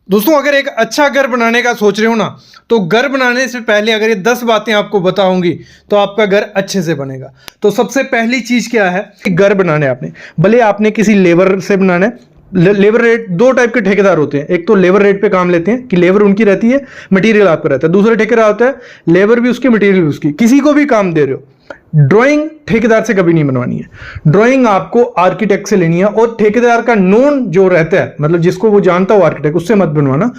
दोस्तों अगर एक अच्छा घर बनाने का सोच रहे हो ना, तो घर बनाने से पहले अगर ये 10 बातें आपको बताऊंगी तो आपका घर अच्छे से बनेगा। तो सबसे पहली चीज क्या है कि घर बनाना है आपने, भले आपने किसी लेबर से बनाना है। लेबर रेट, दो टाइप के ठेकेदार होते हैं। एक तो लेबर रेट पे काम लेते हैं कि लेबर उनकी रहती है, मटेरियल आपका रहता है। दूसरा ठेकेदार होता है लेबर भी उसकी, मटेरियल भी उसकी। किसी को भी काम दे रहे हो, ड्राइंग ठेकेदार से कभी नहीं बनवानी है। ड्राइंग आपको आर्किटेक्ट से लेनी है, और ठेकेदार का नोन जो रहता है, मतलब जिसको वो जानता हो आर्किटेक्ट, उससे मत बनवाना।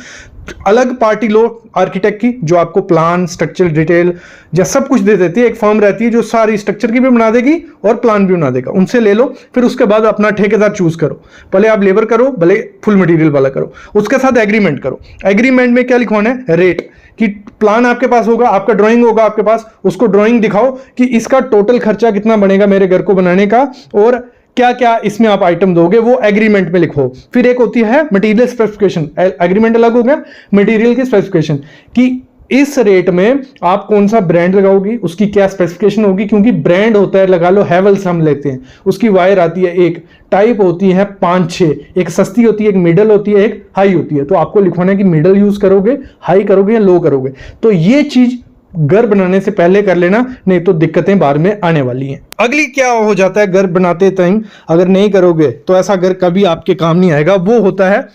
अलग पार्टी लो आर्किटेक्ट की, जो आपको प्लान, स्ट्रक्चर डिटेल या सब कुछ दे देती है। एक फर्म रहती है जो सारी स्ट्रक्चर की भी बना देगी और प्लान भी बना देगा, उनसे ले लो। फिर उसके बाद अपना ठेकेदार चूज करो। भले आप लेबर करो, भले फुल मटेरियल वाला करो, उसके साथ एग्रीमेंट करो। एग्रीमेंट में क्या लिखवाना है? रेट। कि प्लान आपके पास होगा, आपका ड्राइंग होगा आपके पास, उसको ड्राइंग दिखाओ कि इसका टोटल खर्चा कितना बनेगा मेरे घर को बनाने का, और क्या क्या इसमें आप आइटम दोगे, वो एग्रीमेंट में लिखो। फिर एक होती है मटेरियल स्पेसिफिकेशन। एग्रीमेंट अलग हो गया, मटेरियल की स्पेसिफिकेशन कि इस रेट में आप कौन सा ब्रांड लगाओगी, उसकी क्या स्पेसिफिकेशन होगी। क्योंकि ब्रांड होता है, लगा लो हैवेल्स हम लेते हैं, उसकी वायर आती है, एक टाइप होती है 5-6, एक सस्ती होती है, एक मिडल होती है, एक हाई होती है। तो आपको लिखवाना है कि मिडल यूज करोगे, हाई करोगे या लो करोगे। तो ये चीज घर बनाने से पहले कर लेना, नहीं तो दिक्कतें बाद में आने वाली हैं। अगली क्या हो जाता है घर बनाते टाइम, अगर नहीं करोगे तो ऐसा घर कभी आपके काम नहीं आएगा। वो होता है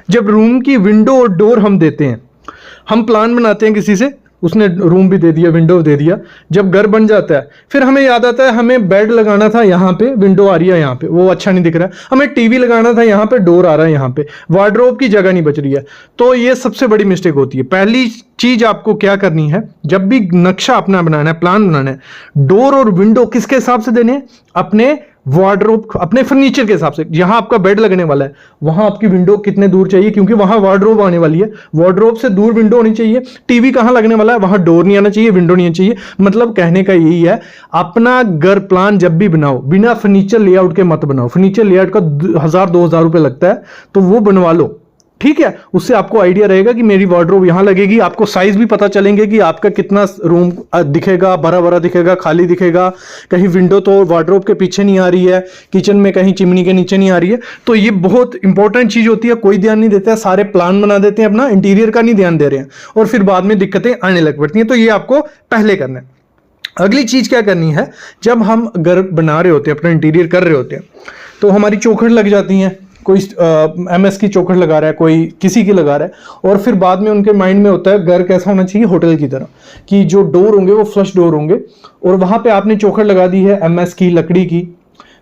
जब रूम की विंडो और डोर हम देते हैं। हम प्लान बनाते हैं किसी से, उसने रूम भी दे दिया, विंडो दे दिया। जब घर बन जाता है फिर हमें याद आता है हमें बेड लगाना था यहाँ पे, विंडो आ रही है यहाँ पे, वो अच्छा नहीं दिख रहा है। हमें टीवी लगाना था यहाँ पे, डोर आ रहा है यहाँ पे, वार्डरोब की जगह नहीं बच रही है। तो ये सबसे बड़ी मिस्टेक होती है। पहली चीज आपको क्या करनी है, जब भी नक्शा अपना बनाना है, प्लान बनाना है, डोर और विंडो किसके हिसाब से देने हैं? अपने वार्डरोब, अपने फर्नीचर के हिसाब से। जहां आपका बेड लगने वाला है वहां आपकी विंडो कितने दूर चाहिए, क्योंकि वहां वार्डरोब आने वाली है। वार्डरोब से दूर विंडो होनी चाहिए। टीवी कहां लगने वाला है, वहां डोर नहीं आना चाहिए, विंडो नहीं आना चाहिए। मतलब कहने का यही है, अपना घर प्लान जब भी बनाओ, बिना फर्नीचर लेआउट के मत बनाओ। फर्नीचर लेआउट का 1000-2000 रुपए लगता है, तो वो बनवा लो, ठीक है। उससे आपको आइडिया रहेगा कि मेरी वार्डरोब यहां लगेगी। आपको साइज भी पता चलेंगे कि आपका कितना रूम दिखेगा, बड़ा बड़ा दिखेगा, खाली दिखेगा, कहीं विंडो तो वार्डरोब के पीछे नहीं आ रही है, किचन में कहीं चिमनी के नीचे नहीं आ रही है। तो ये बहुत इंपॉर्टेंट चीज होती है। कोई ध्यान नहीं देता है, सारे प्लान बना देते हैं, अपना इंटीरियर का नहीं ध्यान दे रहे हैं, और फिर बाद में दिक्कतें आने लग पड़ती हैं। तो ये आपको पहले करना है। अगली चीज क्या करनी है, जब हम घर बना रहे होते हैं, अपना इंटीरियर कर रहे होते हैं, तो हमारी चौखट लग जाती हैं। कोई MS की चौखट लगा रहा है, कोई किसी की लगा रहा है, और फिर बाद में उनके माइंड में होता है घर कैसा होना चाहिए, होटल की तरह, कि जो डोर होंगे वो फ्लश डोर होंगे। और वहां पे आपने चौखट लगा दी है MS की, लकड़ी की,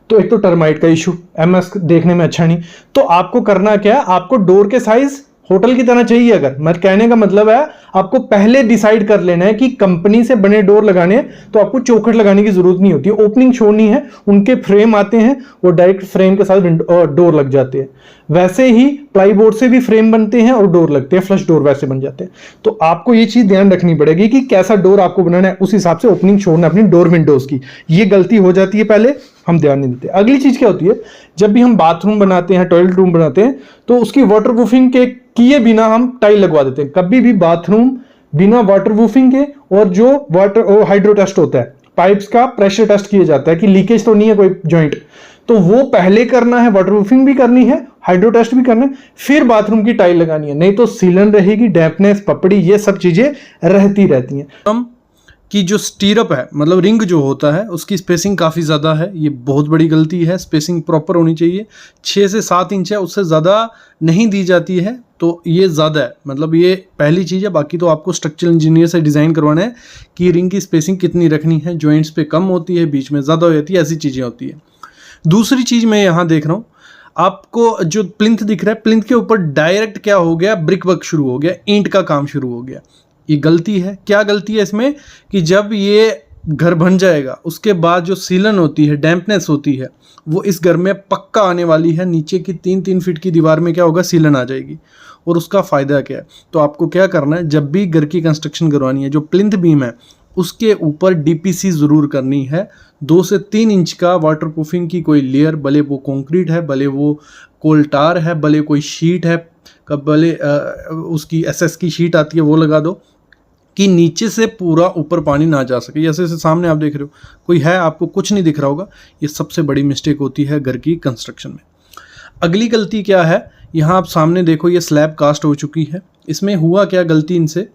तो एक तो टर्माइट का इशू, MS देखने में अच्छा नहीं। तो आपको करना क्या है, आपको डोर के साइज होटल की तरह चाहिए। अगर मैं कहने का मतलब है, आपको पहले डिसाइड कर लेना है कि कंपनी से बने डोर लगाने हैं, तो आपको चौखट लगाने की जरूरत नहीं होती, ओपनिंग छोड़नी है। उनके फ्रेम आते हैं, वो डायरेक्ट फ्रेम के साथ डोर लग जाते हैं। वैसे ही प्लाईबोर्ड से भी फ्रेम बनते हैं और डोर लगते हैं, फ्लश डोर वैसे बन जाते हैं। तो आपको ये चीज ध्यान रखनी पड़ेगी कि कैसा डोर आपको बनाना है, उस हिसाब से ओपनिंग छोड़ना अपनी डोर विंडोज की। ये गलती हो जाती है, पहले हम ध्यान नहीं देते। अगली चीज क्या होती है, जब भी हम बाथरूम बनाते हैं, टॉयलेट रूम बनाते हैं, तो उसकी वाटरप्रूफिंग के किए बिना हम टाइल लगवा देते हैं। कभी भी बाथरूम बिना वाटरप्रूफिंग के, और जो वाटर हाइड्रो टेस्ट होता है, पाइप्स का प्रेशर टेस्ट किया जाता है कि लीकेज तो नहीं है कोई जॉइंट, तो वो पहले करना है। वाटरप्रूफिंग भी करनी है, हाइड्रो टेस्ट भी करना है, फिर बाथरूम की टाइल लगानी है। नहीं तो सीलन रहेगी, डैम्पनेस, पपड़ी, ये सब चीजें रहती हैं। हम कि जो स्टीरअप है, मतलब रिंग जो होता है, उसकी स्पेसिंग काफ़ी ज़्यादा है। ये बहुत बड़ी गलती है। स्पेसिंग प्रॉपर होनी चाहिए, 6 से 7 इंच है, उससे ज़्यादा नहीं दी जाती है, तो ये ज़्यादा है। मतलब ये पहली चीज़ है। बाकी तो आपको स्ट्रक्चरल इंजीनियर से डिज़ाइन करवाना है कि रिंग की स्पेसिंग कितनी रखनी है, जॉइंट्स पे कम होती है, बीच में ज़्यादा हो जाती है, ऐसी चीज़ें होती है। दूसरी चीज़ मैं यहाँ देख रहा हूँ, आपको जो प्लिंथ दिख रहा है, प्लिंथ के ऊपर डायरेक्ट क्या हो गया, ब्रिक वर्क शुरू हो गया, ईंट का काम शुरू हो गया। ये गलती है। क्या गलती है इसमें, कि जब ये घर बन जाएगा उसके बाद जो सीलन होती है, डैम्पनेस होती है, वो इस घर में पक्का आने वाली है। नीचे की 3-3 फीट की दीवार में क्या होगा, सीलन आ जाएगी। और उसका फ़ायदा क्या है, तो आपको क्या करना है, जब भी घर की कंस्ट्रक्शन करवानी है, जो प्लिंथ बीम है उसके ऊपर DPC ज़रूर करनी है। 2 से 3 इंच का वाटरप्रूफिंग की कोई लेयर, भले वो कंक्रीट है, भले वो कोल टार है, भले कोई शीट है, भले उसकी SS की शीट आती है वो लगा दो, कि नीचे से पूरा ऊपर पानी ना जा सके। जैसे सामने आप देख रहे हो, कोई है, आपको कुछ नहीं दिख रहा होगा। ये सबसे बड़ी मिस्टेक होती है घर की कंस्ट्रक्शन में। अगली गलती क्या है यहाँ आप सामने देखो ये स्लैब कास्ट हो चुकी है। इसमें हुआ क्या गलती इनसे,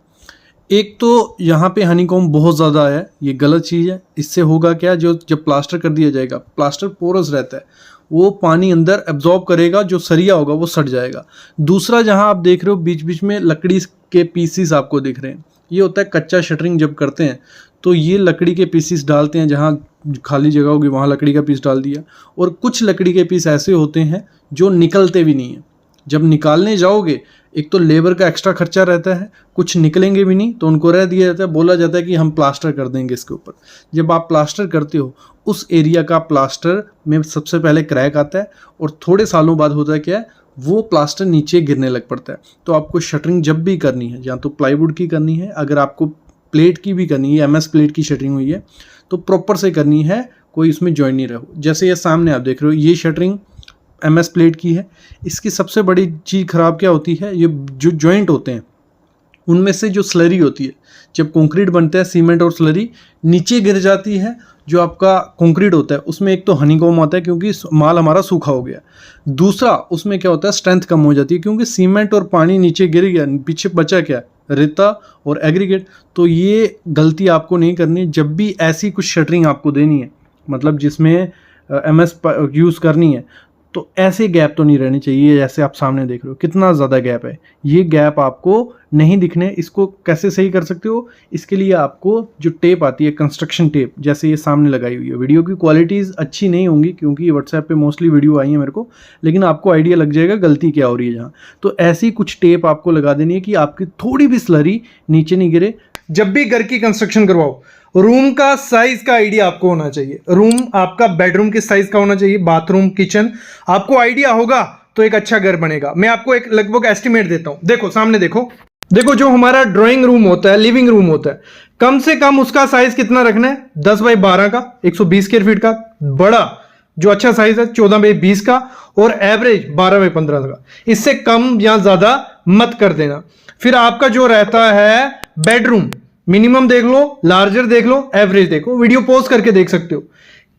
एक तो यहाँ पे हनीकॉम्ब बहुत ज़्यादा है, ये गलत चीज़ है। इससे होगा क्या, जो जब प्लास्टर कर दिया जाएगा, प्लास्टर पोरस रहता है, वो पानी अंदर एब्जॉर्ब करेगा, जो सरिया होगा वो सड़ जाएगा। दूसरा, जहाँ आप देख रहे हो बीच बीच में लकड़ी के पीसीस आपको दिख रहे हैं, ये होता है कच्चा शटरिंग जब करते हैं तो ये लकड़ी के पीसीस डालते हैं, जहाँ खाली जगह होगी वहाँ लकड़ी का पीस डाल दिया। और कुछ लकड़ी के पीस ऐसे होते हैं जो निकलते भी नहीं हैं। जब निकालने जाओगे, एक तो लेबर का एक्स्ट्रा खर्चा रहता है, कुछ निकलेंगे भी नहीं, तो उनको रह दिया जाता है, बोला जाता है कि हम प्लास्टर कर देंगे इसके ऊपर। जब आप प्लास्टर करते हो, उस एरिया का प्लास्टर में सबसे पहले क्रैक आता है और थोड़े सालों बाद होता है क्या है, वो प्लास्टर नीचे गिरने लग पड़ता है। तो आपको शटरिंग जब भी करनी है, या तो प्लाईवुड की करनी है, अगर आपको प्लेट की भी करनी है, MS प्लेट की शटरिंग हुई है तो प्रॉपर से करनी है, कोई इसमें जॉइंट नहीं रहो। जैसे ये सामने आप देख रहे हो, ये शटरिंग MS प्लेट की है। इसकी सबसे बड़ी चीज़ ख़राब क्या होती है, ये जो जॉइंट होते हैं उनमें से जो स्लरी होती है, जब कंक्रीट बनता है, सीमेंट और स्लरी नीचे गिर जाती है। जो आपका कंक्रीट होता है उसमें एक तो हनीकॉम्ब आता है क्योंकि माल हमारा सूखा हो गया, दूसरा उसमें क्या होता है, स्ट्रेंथ कम हो जाती है क्योंकि सीमेंट और पानी नीचे गिर गया, पीछे बचा क्या, रेता और एग्रीगेट। तो ये गलती आपको नहीं करनी। जब भी ऐसी कुछ शटरिंग आपको देनी है, मतलब जिसमें MS यूज़ करनी है, तो ऐसे गैप तो नहीं रहने चाहिए। जैसे आप सामने देख रहे हो कितना ज़्यादा गैप है, ये गैप आपको नहीं दिखने। इसको कैसे सही कर सकते हो, इसके लिए आपको जो टेप आती है, कंस्ट्रक्शन टेप, जैसे ये सामने लगाई हुई है। वीडियो की क्वालिटीज़ अच्छी नहीं होंगी क्योंकि व्हाट्सएप पे मोस्टली वीडियो आई है मेरे को, लेकिन आपको आइडिया लग जाएगा गलती क्या हो रही है जहाँ। तो ऐसी कुछ टेप आपको लगा देनी है कि आपकी थोड़ी भी स्लरी नीचे नहीं गिरे। जब भी घर की कंस्ट्रक्शन करवाओ, रूम का साइज का आइडिया आपको होना चाहिए। रूम आपका बेडरूम के साइज का होना चाहिए, बाथरूम, किचन, आपको आइडिया होगा तो एक अच्छा घर बनेगा। मैं आपको एक लगभग एस्टिमेट देता हूं। देखो सामने देखो जो हमारा ड्राइंग रूम होता है, लिविंग रूम होता है, कम से कम उसका साइज कितना रखना है, 10 बाई 12 का, 120 स्क्वायर फीट का। बड़ा जो अच्छा साइज है 14 बाई 20 का, और एवरेज 12 बाई 15 का। इससे कम या ज्यादा मत कर देना। फिर आपका जो रहता है बेडरूम, मिनिमम देख लो, लार्जर देख लो, एवरेज देखो, वीडियो पॉज करके देख सकते हो।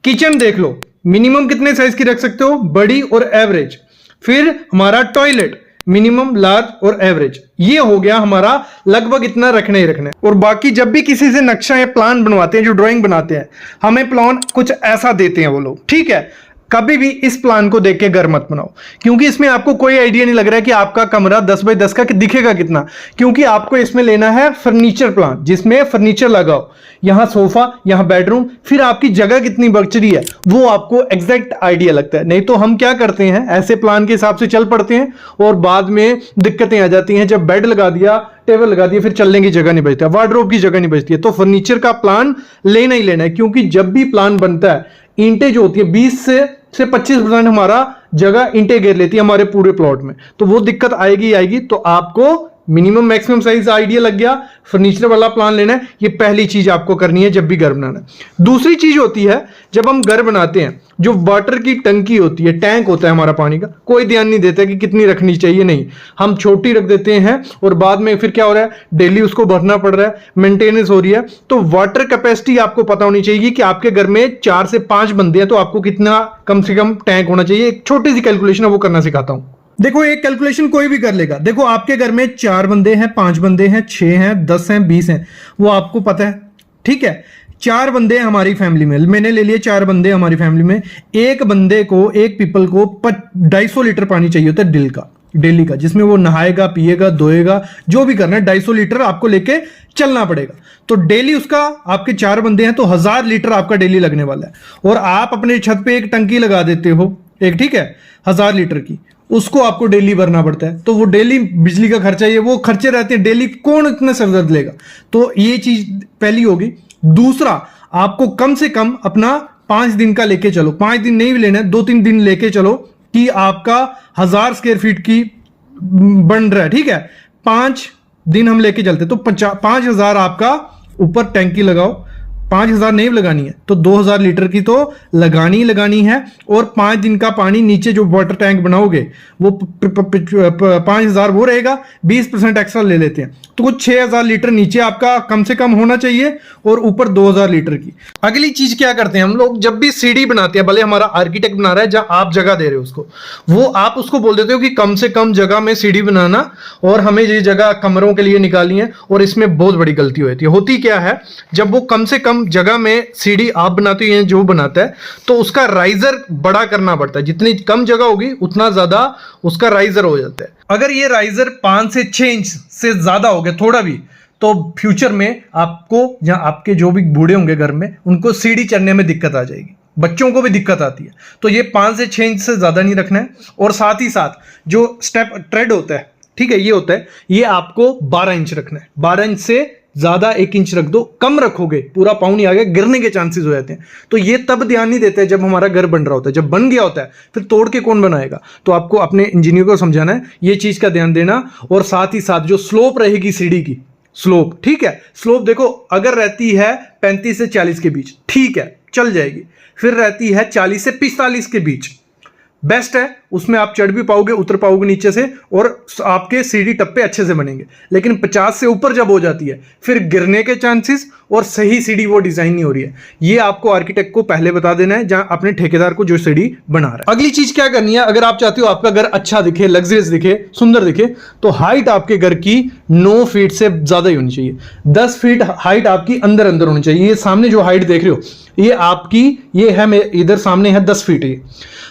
किचन देख लो, मिनिमम कितने साइज की रख सकते हो, बड़ी और एवरेज। फिर हमारा टॉयलेट, मिनिमम, लार्ज और एवरेज। ये हो गया हमारा, लगभग इतना रखना ही रखना है। और बाकी जब भी किसी से नक्शा या प्लान बनवाते हैं, जो ड्राइंग बनाते हैं, हमें प्लान कुछ ऐसा देते हैं वो लोग, ठीक है। कभी भी इस प्लान को देख के घर मत बनाओ, क्योंकि इसमें आपको कोई आइडिया नहीं लग रहा है कि आपका कमरा 10 बाई 10 का दिखेगा कितना। क्योंकि आपको इसमें लेना है फर्नीचर प्लान, जिसमें फर्नीचर लगाओ, यहां सोफा, यहां बेडरूम, फिर आपकी जगह कितनी बच रही है वो आपको एग्जैक्ट आइडिया लगता है। नहीं तो हम क्या करते हैं, ऐसे प्लान के हिसाब से चल पड़ते हैं और बाद में दिक्कतें आ जाती हैं। जब बेड लगा दिया, टेबल लगा दिया, फिर चलने की जगह नहीं बचती, वार्डरोब की जगह नहीं बचती है। तो फर्नीचर का प्लान लेना ही लेना है, क्योंकि जब भी प्लान बनता है, ईंटें जो होती है 20 से 25% हमारा जगह ईंटें घेर लेती है हमारे पूरे प्लॉट में। तो वो दिक्कत आएगी आएगी। तो आपको मिनिमम मैक्सिमम साइज आइडिया लग गया, फर्नीचर वाला प्लान लेना है। ये पहली चीज आपको करनी है जब भी घर बनाना है। दूसरी चीज होती है, जब हम घर बनाते हैं, जो वाटर की टंकी होती है, टैंक होता है हमारा पानी का, कोई ध्यान नहीं देता कि कितनी रखनी चाहिए। नहीं, हम छोटी रख देते हैं और बाद में फिर क्या हो रहा है, डेली उसको भरना पड़ रहा है, मेंटेनेंस हो रही है। तो वाटर कैपेसिटी आपको पता होनी चाहिए कि आपके घर में 4 से 5 बंदे हैं, तो आपको कितना कम से कम टैंक होना चाहिए। एक छोटी सी कैलकुलेशन है, वो करना सिखाता हूं। देखो, एक कैलकुलेशन कोई भी कर लेगा। देखो, आपके घर में 4 बंदे हैं, 5 बंदे हैं, 6 हैं, 10 हैं, 20 हैं, वो आपको पता है, ठीक है। 4 बंदे हमारी फैमिली में, मैंने ले लिए 4 बंदे हमारी फैमिली में। एक बंदे को, एक पीपल को 250 लीटर पानी चाहिए होता है डेली का, जिसमें वो नहाएगा, पिएगा, धोएगा, जो भी करना है। 250 लीटर आपको लेके चलना पड़ेगा। तो डेली उसका, आपके 4 बंदे हैं तो 1000 लीटर आपका डेली लगने वाला है। और आप अपने छत पे एक टंकी लगा देते हो, एक, ठीक है, 1000 लीटर की, उसको आपको डेली भरना पड़ता है। तो वो डेली बिजली का खर्चा, ये वो खर्चे रहते हैं डेली, कौन इतना सरदर्द लेगा। तो ये चीज पहली होगी। दूसरा, आपको कम से कम अपना 5 दिन का लेके चलो, 5 दिन नहीं भी लेना है, 2-3 दिन लेके चलो कि आपका 1000 स्क्वायर फीट की बन रहा है, ठीक है। 5 दिन हम लेके चलते तो 5000 आपका ऊपर टैंकी लगाओ, 5,000 नहीं लगानी है तो 2,000 लीटर की तो लगानी ही लगानी है। और 5 दिन का पानी नीचे जो वाटर टैंक बनाओगे वो 5,000 वो रहेगा, 20% एक्स्ट्रा ले लेते हैं तो कुछ 6,000 लीटर नीचे आपका कम से कम होना चाहिए और ऊपर 2,000 लीटर की। अगली चीज क्या करते हैं हम लोग, जब भी सीढ़ी बनाते हैं, भले हमारा आर्किटेक्ट बना रहा है जहां आप जगह दे रहे हो उसको, वो आप उसको बोल देते हो कि कम से कम जगह में सीढ़ी बनाना और हमें ये जगह कमरों के लिए निकालनी है। और इसमें बहुत बड़ी गलती होती क्या है, जब वो कम से कम जगह में सीढ़ी आप बनाते हैं जो बनाता है तो उसका राइजर बड़ा करना पड़ता है। जितनी कम जगह होगी उतना ज्यादा उसका राइजर हो जाता है। अगर ये राइजर 5 से 6 इंच से ज्यादा हो गया थोड़ा भी, तो फ्यूचर में आपको या आपके जो भी बूढ़े होंगे घर में उनको सीढ़ी चढ़ने में दिक्कत आ जाएगी, बच्चों को भी दिक्कत आती है। तो ये 5 से 6 इंच से ज्यादा नहीं रखना है। और साथ ही साथ जो स्टेप ट्रेड होता है, ठीक है, ये होता है, ये आपको 12 इंच रखना है। 12 इंच से ज्यादा 1 इंच रख दो, कम रखोगे पूरा पाँव नहीं आ गया, गिरने के चांसेस हो जाते हैं। तो ये तब ध्यान नहीं देते जब हमारा घर बन रहा होता है, जब बन गया होता है फिर तोड़ के कौन बनाएगा। तो आपको अपने इंजीनियर को समझाना है, ये चीज का ध्यान देना। और साथ ही साथ जो स्लोप रहेगी सीढ़ी की, स्लोप, ठीक है, स्लोप देखो अगर रहती है 35 से 40 के बीच, ठीक है, चल जाएगी। फिर रहती है 40 से 45 के बीच, बेस्ट है, उसमें आप चढ़ भी पाओगे, उतर पाओगे नीचे से और आपके सीढ़ी टप्पे अच्छे से बनेंगे। लेकिन 50 से ऊपर जब हो जाती है फिर गिरने के चांसेस और सही सीढ़ी वो डिजाइन नहीं हो रही है। ये आपको आर्किटेक्ट को पहले बता देना है, जहां अपने ठेकेदार को जो सीढ़ी बना रहा है। अगली चीज क्या करनी है, अगर आप चाहते हो आपका घर अच्छा दिखे, लग्जरियस दिखे, सुंदर दिखे, तो हाइट आपके घर की 9 फीट से ज्यादा ही होनी चाहिए। 10 फीट हाइट आपकी अंदर अंदर होनी चाहिए। ये सामने जो हाइट देख रहे हो ये आपकी, ये है, इधर सामने है 10 फीट। ये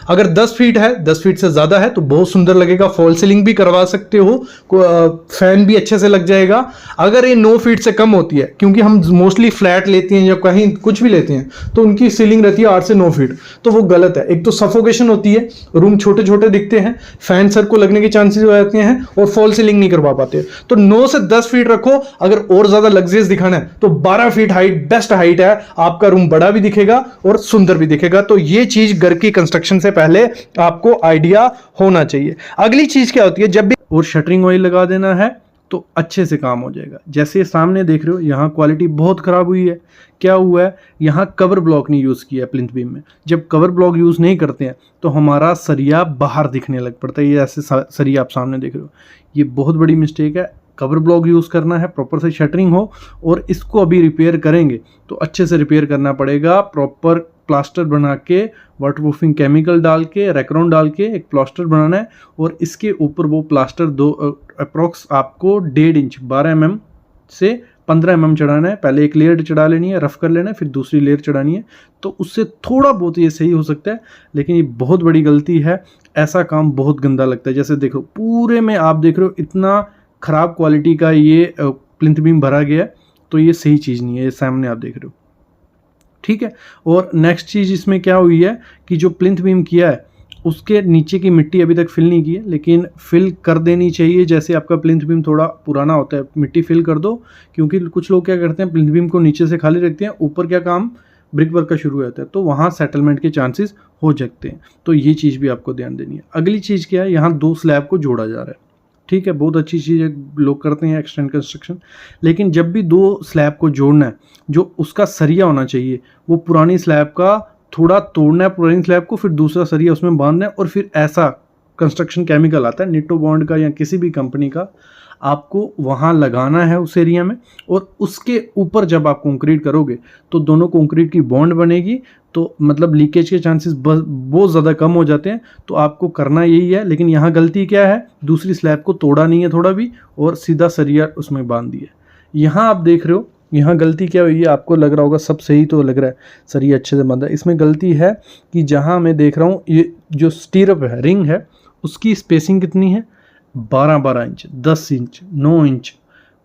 अगर 10 फीट है, 10 फीट से ज्यादा है तो बहुत सुंदर लगेगा। फॉल सीलिंग भी करवा सकते हो, फैन भी अच्छे से लग जाएगा। अगर ये 9 फीट से कम होती है, क्योंकि हम मोस्टली फ्लैट लेते हैं या कहीं कुछ भी लेते हैं तो उनकी सीलिंग रहती है 8 से 9 फीट, तो वो गलत है। एक तो सफोकेशन होती है, रूम छोटे छोटे दिखते हैं, फैन सर को लगने के चांसेस हो जाते हैं और फॉल सीलिंग नहीं करवा पाते। तो 9 से 10 फीट रखो। अगर और ज्यादा लग्जरियस दिखाना है तो 12 फीट हाइट बेस्ट हाइट है, आपका रूम बड़ा भी दिखेगा और सुंदर भी दिखेगा। तो ये चीज घर की कंस्ट्रक्शन से पहले आपको आइडिया होना चाहिए। अगली चीज क्या होती है, जब भी और शटरिंग ऑयल लगा देना है तो अच्छे से काम हो जाएगा। जैसे सामने देख रहे हो यहाँ क्वालिटी बहुत ख़राब हुई है। क्या हुआ है, यहाँ कवर ब्लॉक नहीं यूज़ किया प्लिंथ बीम में। जब कवर ब्लॉक यूज़ नहीं करते हैं तो हमारा सरिया बाहर दिखने लग पड़ता है। ये ऐसे सरिया आप सामने देख रहे हो, ये बहुत बड़ी मिस्टेक है। कवर ब्लॉक यूज़ करना है, प्रॉपर से शटरिंग हो। और इसको अभी रिपेयर करेंगे तो अच्छे से रिपेयर करना पड़ेगा। प्रॉपर प्लास्टर बना के, वाटरप्रूफिंग केमिकल डाल के, रेक्रोन डाल के एक प्लास्टर बनाना है। और इसके ऊपर वो प्लास्टर अप्रॉक्स आपको 1.5 इंच 12 mm से 15 mm चढ़ाना है। पहले एक लेयर चढ़ा लेनी है, रफ कर लेना है, फिर दूसरी लेयर चढ़ानी है। तो उससे थोड़ा बहुत ये सही हो सकता है, लेकिन ये बहुत बड़ी गलती है। ऐसा काम बहुत गंदा लगता है। जैसे देखो पूरे में आप देख रहे हो इतना ख़राब क्वालिटी का ये प्लिंथ बीम भरा गया है, तो ये सही चीज़ नहीं है। ये सामने आप देख रहे हो, ठीक है। और नेक्स्ट चीज़ इसमें क्या हुई है कि जो प्लिंथ बीम किया है उसके नीचे की मिट्टी अभी तक फिल नहीं की है, लेकिन फिल कर देनी चाहिए। जैसे आपका प्लिंथ बीम थोड़ा पुराना होता है, मिट्टी फिल कर दो। क्योंकि कुछ लोग क्या करते हैं, प्लिंथ बीम को नीचे से खाली रखते हैं, ऊपर क्या काम ब्रिक वर्क का शुरू हो जाता है, तो वहाँ सेटलमेंट के चांसेस हो सकते हैं। तो ये चीज़ भी आपको ध्यान देनी है। अगली चीज़ क्या है, यहाँ 2 स्लैब को जोड़ा जा रहा है, ठीक है, बहुत अच्छी चीज़ है, लोग करते हैं एक्सटेंड कंस्ट्रक्शन। लेकिन जब भी 2 स्लैब को जोड़ना है, जो उसका सरिया होना चाहिए वो पुरानी स्लैब का थोड़ा तोड़ना है, पुरानी स्लैब को, फिर दूसरा सरिया उसमें बांधना है। और फिर ऐसा कंस्ट्रक्शन केमिकल आता है निटो बॉन्ड का या किसी भी कंपनी का, आपको वहाँ लगाना है उस एरिया में। और उसके ऊपर जब आप कंक्रीट करोगे तो दोनों कंक्रीट की बॉन्ड बनेगी, तो मतलब लीकेज के चांसेस बहुत ज़्यादा कम हो जाते हैं। तो आपको करना यही है। लेकिन यहाँ गलती क्या है, दूसरी स्लैब को तोड़ा नहीं है थोड़ा भी, और सीधा सरिया उसमें बांध दिया। यहाँ आप देख रहे हो, यहाँ गलती क्या हुई है, आपको लग रहा होगा सब सही तो लग रहा है, सरिया अच्छे से बांधा है। इसमें गलती है कि जहाँ मैं देख रहा हूँ ये जो स्टीरअप है, रिंग है, उसकी स्पेसिंग कितनी है, 12-12 इंच, 10 इंच, 9 इंच,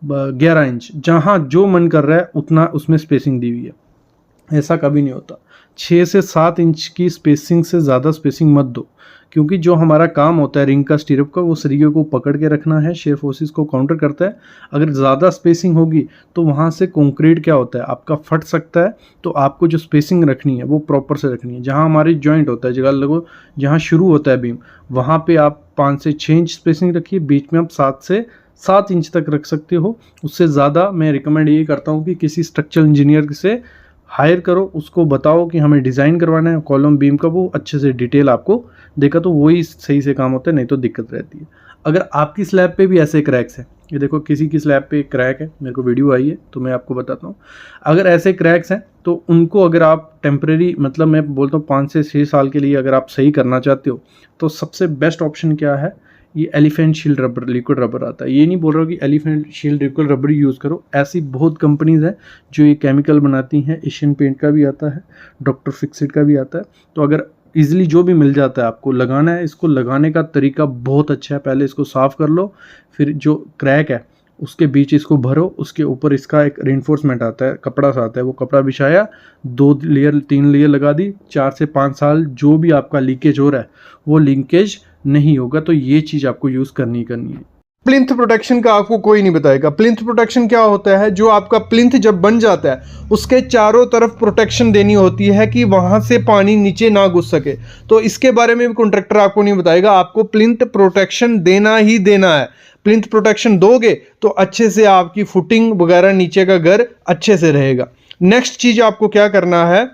11 इंच, जहाँ जो मन कर रहा है उतना उसमें स्पेसिंग दी हुई है। ऐसा कभी नहीं होता। 6 से 7 इंच की स्पेसिंग से ज़्यादा स्पेसिंग मत दो, क्योंकि जो हमारा काम होता है रिंग का, स्टीरअप का, वो सरिये को पकड़ के रखना है, शेयर फोर्सेस को काउंटर करता है। अगर ज़्यादा स्पेसिंग होगी तो वहाँ से कंक्रीट क्या होता है, आपका फट सकता है। तो आपको जो स्पेसिंग रखनी है वो प्रॉपर से रखनी है। जहाँ हमारी जॉइंट होता है, जगह लगो जहाँ शुरू होता है बीम, वहाँ पे आप 5 से 6 इंच स्पेसिंग रखिए, बीच में आप 7 से 7 इंच तक रख सकते हो। उससे ज़्यादा मैं रिकमेंड ये करता हूँ कि किसी स्ट्रक्चरल इंजीनियर से हायर करो, उसको बताओ कि हमें डिज़ाइन करवाना है कॉलम बीम का, वो अच्छे से डिटेल आपको देखा तो वही सही से काम होता है, नहीं तो दिक्कत रहती है। अगर आपकी स्लैब पे भी ऐसे क्रैक्स हैं, ये देखो किसी की स्लैब पे क्रैक है, मेरे को वीडियो आई है तो मैं आपको बताता हूँ। अगर ऐसे क्रैक्स हैं तो उनको अगर आप टेम्परेरी, मतलब मैं बोलता हूँ 5 से 6 साल के लिए अगर आप सही करना चाहते हो तो सबसे बेस्ट ऑप्शन क्या है, ये elephant shield rubber, liquid rubber आता है। ये नहीं बोल रहा हूँ कि elephant shield liquid rubber use करो, ऐसी बहुत कंपनीज़ हैं जो ये केमिकल बनाती हैं। एशियन पेंट का भी आता है, डॉक्टर फिक्सिट का भी आता है। तो अगर ईजिली जो भी मिल जाता है आपको लगाना है, इसको लगाने का तरीका बहुत अच्छा है। पहले इसको साफ़ कर लो, फिर जो क्रैक है उसके बीच इसको भरो, उसके ऊपर इसका एक रेनफोर्समेंट आता है, कपड़ा सा आता है, वो कपड़ा बिछाया, 2 लेयर 3 लेयर लगा दी, 4 से 5 साल जो भी आपका लीकेज हो रहा है वो लीकेज नहीं होगा। तो ये चीज़ आपको यूज़ करनी है। प्लिंथ प्रोटेक्शन का आपको कोई नहीं बताएगा। प्लिंथ प्रोटेक्शन क्या होता है, जो आपका प्लिंथ जब बन जाता है उसके चारों तरफ प्रोटेक्शन देनी होती है कि वहां से पानी नीचे ना घुस सके। तो इसके बारे में भी कॉन्ट्रैक्टर आपको नहीं बताएगा, आपको प्लिंथ प्रोटेक्शन देना ही देना है। प्लिंथ प्रोटेक्शन दोगे तो अच्छे से आपकी फुटिंग वगैरह नीचे का घर अच्छे से रहेगा। नेक्स्ट चीज आपको क्या करना है,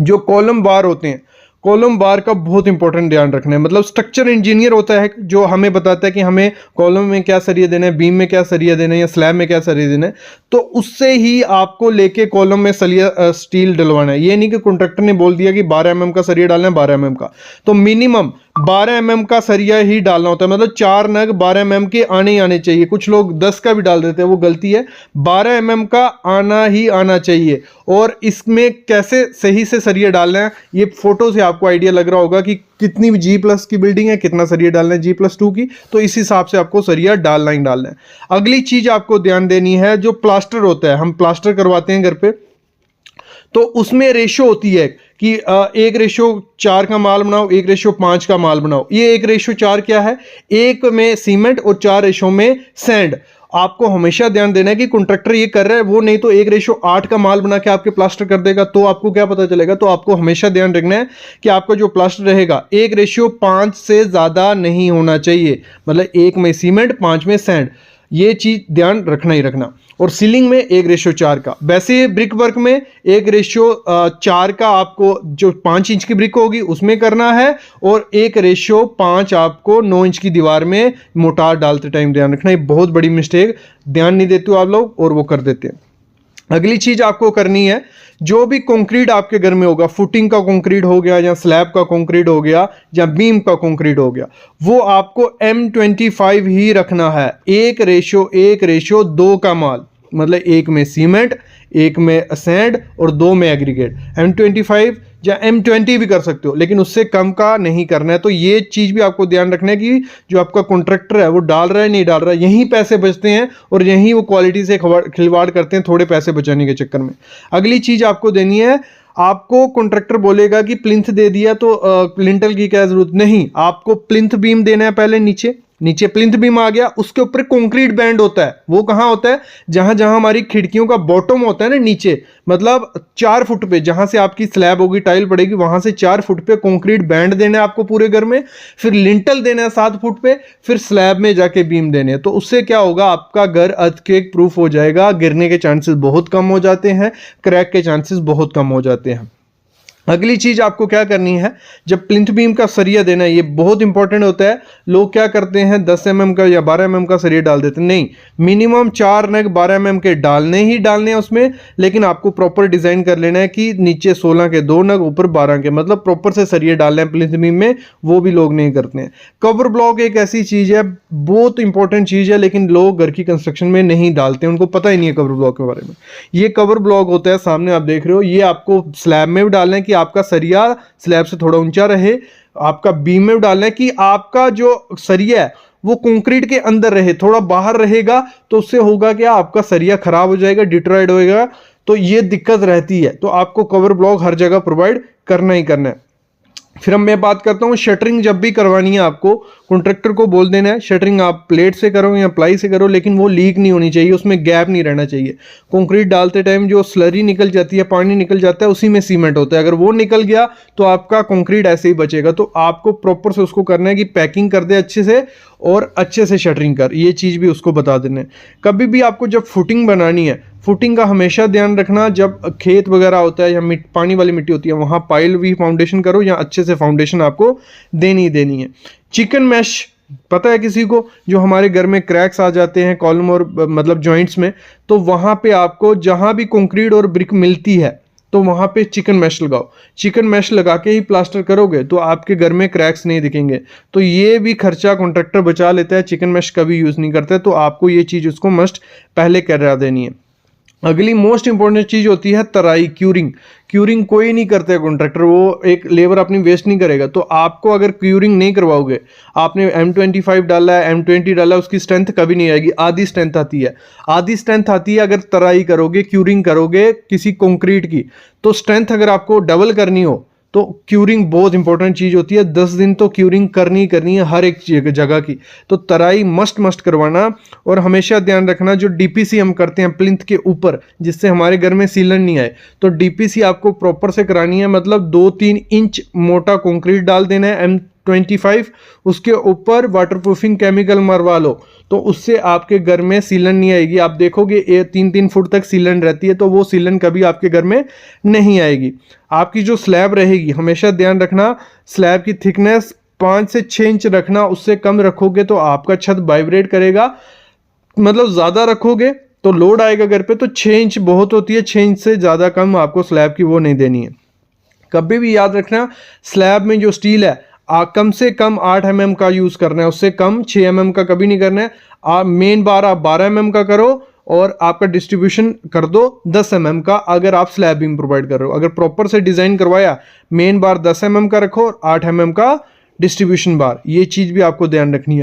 जो कॉलम बार होते हैं, कॉलम बार का बहुत इंपॉर्टेंट ध्यान रखना है। मतलब स्ट्रक्चर इंजीनियर होता है जो हमें बताता है कि हमें कॉलम में क्या सरिया देना है, बीम में क्या सरिया देना है या स्लैब में क्या सरिया देना है, तो उससे ही आपको लेके कॉलम में सरिया स्टील डलवाना है। ये नहीं कि कॉन्ट्रैक्टर ने बोल दिया कि 12 mm का सरिया डालना है 12 mm का, तो मिनिमम 12 mm का सरिया ही डालना होता है। मतलब 4 नग 12 mm के आने ही आने चाहिए। कुछ लोग 10 का भी डाल देते हैं, वो गलती है। 12 mm का आना ही आना चाहिए। और इसमें कैसे सही से सरिया डालना है, ये फोटो से आपको आइडिया लग रहा होगा कि कितनी G+ की बिल्डिंग है, कितना सरिया डालना है G+2 की, तो इस हिसाब से आपको सरिया डालना ही डालना है। अगली चीज आपको ध्यान देनी है, जो प्लास्टर होता है, हम प्लास्टर करवाते हैं घर पे, तो उसमें रेशो होती है कि 1:4 का माल बनाओ, 1:5 का माल बनाओ। ये 1:4 क्या है, 1 में सीमेंट और 4 रेशो में सैंड। आपको हमेशा ध्यान देना है कि कॉन्ट्रैक्टर ये कर रहा है, वो नहीं तो 1:8 का माल बना के आपके प्लास्टर कर देगा, तो आपको क्या पता चलेगा। तो आपको हमेशा ध्यान रखना है कि आपका जो प्लास्टर रहेगा 1:5 से ज्यादा नहीं होना चाहिए। मतलब 1 में सीमेंट 5 में सैंड, ये चीज ध्यान रखना ही रखना। और सीलिंग में 1:4 का। वैसे ब्रिक वर्क में 1:4 का आपको जो 5 इंच की ब्रिक होगी उसमें करना है, और 1:5 आपको 9 इंच की दीवार में मोटार डालते टाइम ध्यान रखना। ये बहुत बड़ी मिस्टेक, ध्यान नहीं देते हो आप लोग और वो कर देते हैं। अगली चीज आपको करनी है, जो भी कंक्रीट आपके घर में होगा, फुटिंग का कंक्रीट हो गया या स्लैब का कंक्रीट हो गया या बीम का कंक्रीट हो गया, वो आपको M25 ही रखना है। 1:1:2 का माल, मतलब 1 में सीमेंट, 1 में सैंड और 2 में एग्रीगेट। M25 या M20 भी कर सकते हो, लेकिन उससे कम का नहीं करना है। तो ये चीज भी आपको ध्यान रखना है कि जो आपका कॉन्ट्रैक्टर है वो डाल रहा है नहीं डाल रहा है, यहीं पैसे बचते हैं और यहीं वो क्वालिटी से खिलवाड़ करते हैं थोड़े पैसे बचाने के चक्कर में। अगली चीज आपको देनी है, आपको कॉन्ट्रैक्टर बोलेगा कि प्लिंथ दे दिया तो लिंटल की क्या जरूरत नहीं, आपको प्लिंथ बीम देना है। पहले नीचे प्लिंथ बीम आ गया, उसके ऊपर कंक्रीट बैंड होता है। वो कहां होता है, जहां जहां हमारी खिड़कियों का बॉटम होता है ना नीचे, मतलब 4 फुट पे जहां से आपकी स्लैब होगी, टाइल पड़ेगी, वहां से 4 फुट पे कंक्रीट बैंड देना है आपको पूरे घर में। फिर लिंटल देना है 7 फुट पे, फिर स्लैब में जाके बीम देने हैं। तो उससे क्या होगा, आपका घर अर्थक्वेक प्रूफ हो जाएगा, गिरने के चांसेस बहुत कम हो जाते हैं, क्रैक के चांसेस बहुत कम हो जाते हैं। अगली चीज आपको क्या करनी है, जब प्लिंथ बीम का सरिया देना है, ये बहुत इंपॉर्टेंट होता है। लोग क्या करते हैं 10 mm का या 12 mm का सरिया डाल देते हैं, नहीं, मिनिमम 4 नग 12 mm के डालने ही डालने हैं उसमें। लेकिन आपको प्रॉपर डिजाइन कर लेना है कि नीचे 16 के 2 नग, ऊपर 12 के, मतलब प्रॉपर से सरिया डालने हैं प्लिंथ बीम में, वो भी लोग नहीं करते हैं। कवर ब्लॉक एक ऐसी चीज है, बहुत इंपॉर्टेंट चीज है, लेकिन लोग घर की कंस्ट्रक्शन में नहीं डालते, उनको पता ही नहीं है कवर ब्लॉक के बारे में। ये कवर ब्लॉक होता है, सामने आप देख रहे हो, ये आपको स्लैब में भी डालना है कि आपका सरिया स्लैब से थोड़ा ऊंचा रहे, आपका बीम में डालना है कि आपका जो सरिया है वो कंक्रीट के अंदर रहे, थोड़ा बाहर रहेगा तो उससे होगा क्या, आपका सरिया खराब हो जाएगा, डिट्रॉयड होएगा, तो ये दिक्कत रहती है। तो आपको कवर ब्लॉक हर जगह प्रोवाइड करना ही करना है। फिर हम मैं बात करता हूँ, शटरिंग जब भी करवानी है आपको कॉन्ट्रैक्टर को बोल देना है, शटरिंग आप प्लेट से करो या प्लाई से करो, लेकिन वो लीक नहीं होनी चाहिए, उसमें गैप नहीं रहना चाहिए। कंक्रीट डालते टाइम जो स्लरी निकल जाती है, पानी निकल जाता है, उसी में सीमेंट होता है, अगर वो निकल गया तो आपका कंक्रीट ऐसे ही बचेगा। तो आपको प्रॉपर से उसको करना है कि पैकिंग कर दे अच्छे से और अच्छे से शटरिंग कर, ये चीज़ भी उसको बता देना है। कभी भी आपको जब फुटिंग बनानी है फुटिंग का हमेशा ध्यान रखना, जब खेत वगैरह होता है या पानी वाली मिट्टी होती है वहाँ पाइल भी फाउंडेशन करो या अच्छे से फाउंडेशन आपको देनी ही देनी है। चिकन मैश पता है किसी को, जो हमारे घर में क्रैक्स आ जाते हैं कॉलम और मतलब जॉइंट्स में, तो वहाँ पे आपको जहाँ भी कंक्रीट और ब्रिक मिलती है तो वहाँ पे चिकन मैश लगाओ। चिकन मैश लगा के ही प्लास्टर करोगे तो आपके घर में क्रैक्स नहीं दिखेंगे। तो ये भी खर्चा कॉन्ट्रैक्टर बचा लेता है, चिकन मैश कभी यूज़ नहीं करता है, तो आपको ये चीज़ उसको मस्ट पहले करा देनी है। अगली मोस्ट इंपॉर्टेंट चीज़ होती है तराई, क्यूरिंग। क्यूरिंग कोई नहीं करता है कॉन्ट्रैक्टर, वो एक लेबर अपनी वेस्ट नहीं करेगा। तो आपको अगर क्यूरिंग नहीं करवाओगे, आपने M25 डाला है, M20 डाला है, उसकी स्ट्रेंथ कभी नहीं आएगी, आधी स्ट्रेंथ आती है। आधी स्ट्रेंथ आती है अगर तराई करोगे, क्यूरिंग करोगे किसी कंक्रीट की, तो स्ट्रेंथ अगर आपको डबल करनी हो तो क्यूरिंग बहुत इंपॉर्टेंट चीज़ होती है। 10 दिन तो क्यूरिंग करनी ही करनी है हर एक जगह की। तो तराई मस्ट करवाना, और हमेशा ध्यान रखना जो डीपीसी हम करते हैं प्लिंथ के ऊपर, जिससे हमारे घर में सीलन नहीं आए, तो डीपीसी आपको प्रॉपर से करानी है। मतलब 2-3 इंच मोटा कंक्रीट डाल देना है M25, उसके ऊपर वाटरप्रूफिंग केमिकल मरवा लो, तो उससे आपके घर में सीलन नहीं आएगी। आप देखोगे 3-3 फुट तक सीलन रहती है, तो वो सीलन कभी आपके घर में नहीं आएगी। आपकी जो स्लैब रहेगी, हमेशा ध्यान रखना स्लैब की थिकनेस 5 से 6 इंच रखना, उससे कम रखोगे तो आपका छत वाइब्रेट करेगा। मतलब ज़्यादा रखोगे तो लोड आएगा घर पे, तो 6 इंच बहुत होती है, 6 इंच से ज़्यादा कम आपको स्लैब की वो नहीं देनी है। कभी भी याद रखना स्लैब में जो स्टील है कम से कम 8 mm का यूज़ करना है, उससे कम 6 mm का कभी नहीं करना है। मेन बार आप 12 mm का करो और आपका डिस्ट्रीब्यूशन कर दो 10 mm का, अगर आप स्लैब बीम प्रोवाइड कर रहे हो। अगर प्रॉपर से डिज़ाइन करवाया, मेन बार 10 mm का रखो और 8 mm का डिस्ट्रीब्यूशन बार, ये चीज़ भी आपको ध्यान रखनी है।